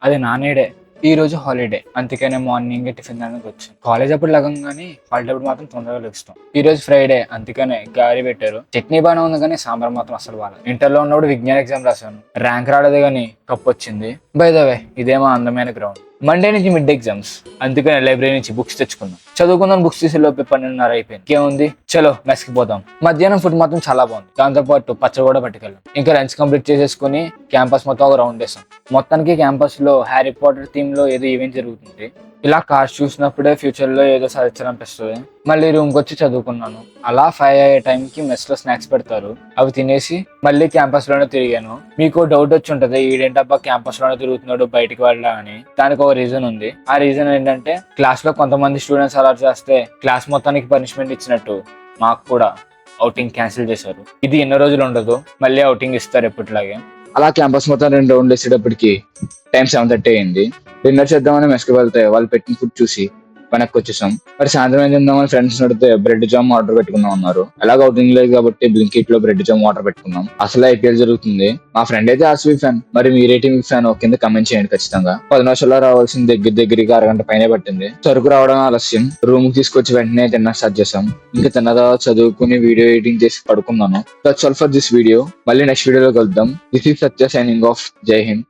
అది నానేడే. ఈ రోజు హాలిడే. అందుకనే మార్నింగే టిఫిన్ తినడానికి వచ్చాను. కాలేజ్ అప్పుడు లెగంగానే హాలిడే అప్పుడు మాత్రం తొందరగా లెగుస్తాం. ఈ రోజు ఫ్రైడే అందుకనే గాలి పెట్టారు. చట్నీ బాగానే ఉంది కానీ సాంబార్ మాత్రం అసలు బాగాలేదు. ఇంటర్లో ఉన్నప్పుడు విజ్ఞాన ఎగ్జామ్ రాశాను. ర్యాంక్ రాలేదు కానీ కప్ వచ్చింది. బై ద వే ఇదేమో అందమైన గ్రౌండ్. మండే నుంచి మిడ్ ఎగ్జామ్స్. అందుకనే లైబ్రరీ నుంచి బుక్స్ తెచ్చుకున్నాం. చదువుకుందాం బుక్స్ తీసే లోపే 12:30 అయిపోయింది. ఇంకేముంది చలో మెస్కి పోదాం. మధ్యాహ్నం ఫుడ్ మాత్రం చాలా బాగుంది. దాంతో పాటు పచ్చడి కూడా పట్టుకెళ్ళాం. ఇంకా లంచ్ కంప్లీట్ చేసేసుకుని క్యాంపస్ మొత్తం ఒక రౌండ్ వేసాం. మొత్తానికి క్యాంపస్ లో హ్యారీ పాటర్ థీమ్ లో ఏదో ఈవెంట్ జరుగుతుంది. ఇలా కార్స్ చూసినప్పుడే ఫ్యూచర్ లో ఏదో సాధించాలనిపిస్తుంది. మళ్ళీ రూమ్ కి వచ్చి చదువుకున్నాను. అలా 5 అయ్యే టైంకి మెస్ లో స్నాక్స్ పెడతారు. అవి తినేసి మళ్ళీ క్యాంపస్ లోనే తిరిగాను. మీకు డౌట్ వచ్చి ఉంటది ఈడేంటబ్బా క్యాంపస్ లోనే తిరుగుతున్నాడు బయటికి వెళ్ళా అని. దానికి ఒక రీజన్ ఉంది. ఆ రీజన్ ఏంటంటే క్లాస్ లో కొంతమంది స్టూడెంట్స్ అలర్ట్ చేస్తే క్లాస్ మొత్తానికి పనిష్మెంట్ ఇచ్చినట్టు మాకు కూడా అవుటింగ్ క్యాన్సిల్ చేశారు. ఇది ఎన్నో రోజులు ఉండదు, మళ్ళీ అవుటింగ్ ఇస్తారు ఎప్పటిలాగే. అలా క్యాంపస్ మొత్తం 2 రౌండ్లు వేసేటప్పటికి టైం 7:30 అయింది. డిన్నర్ చేద్దామని మెస్కి వెళ్తే వాళ్ళు పెట్టిన ఫుడ్ చూసి వెనక్కి వచ్చేసాం. మరి సాయంత్రం ఏం తిందామని ఫ్రెండ్స్ అడిగితే బ్రెడ్ జామ్ ఆర్డర్ పెట్టుకుందాం అన్నారు. అలాగే అవుటింగ్ లేదు కాబట్టి బ్లింకిట్ లో బ్రెడ్ జామ్ ఆర్డర్ పెట్టుకున్నాం. అసలు ఐపీఎల్ జరుగుతుంది. మా ఫ్రెండ్ అయితే ఆర్సీబీ ఫ్యాన్. మరి మీ రేటింగ్ ఫ్యాన్ కింద కమెంట్ చేయండి ఖచ్చితంగా. 10 నిమిషాల్లో రావాల్సిన దగ్గరికి అరగంట పైనే పట్టింది. సరుకు రావడం ఆలస్యం. రూమ్ కి తీసుకొచ్చి వెంటనే తిన్న స్టార్ట్ చేసాం. ఇంకా తిన్నదా చదువుకుని వీడియో ఎడిటింగ్ చేసి పడుకున్నాను. That's all for this video. మళ్ళీ నెక్స్ట్ వీడియోలో కలుద్దాం. This is Satya signing off. జై హింద్.